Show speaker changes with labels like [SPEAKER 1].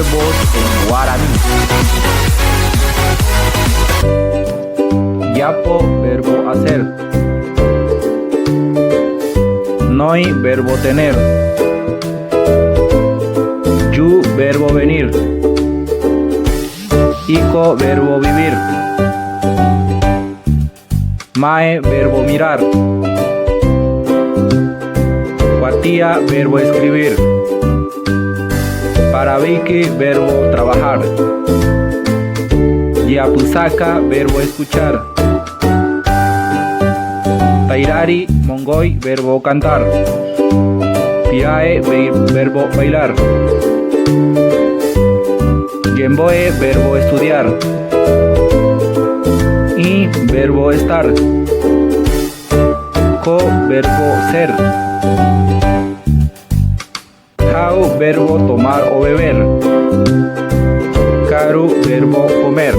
[SPEAKER 1] verbos en guaraní. Yapo, verbo hacer. Noi, verbo tener. Yu, verbo venir. Iko, verbo vivir. Mae, verbo mirar. Guatía, verbo escribir. Parabiki, verbo trabajar. Yapusaka, verbo escuchar. Tairari, mongoy, verbo cantar. Piae, verbo bailar. Gemboe, verbo estudiar. Y, verbo estar. Ko, verbo ser. Hau, verbo tomar o beber. Karu, verbo comer.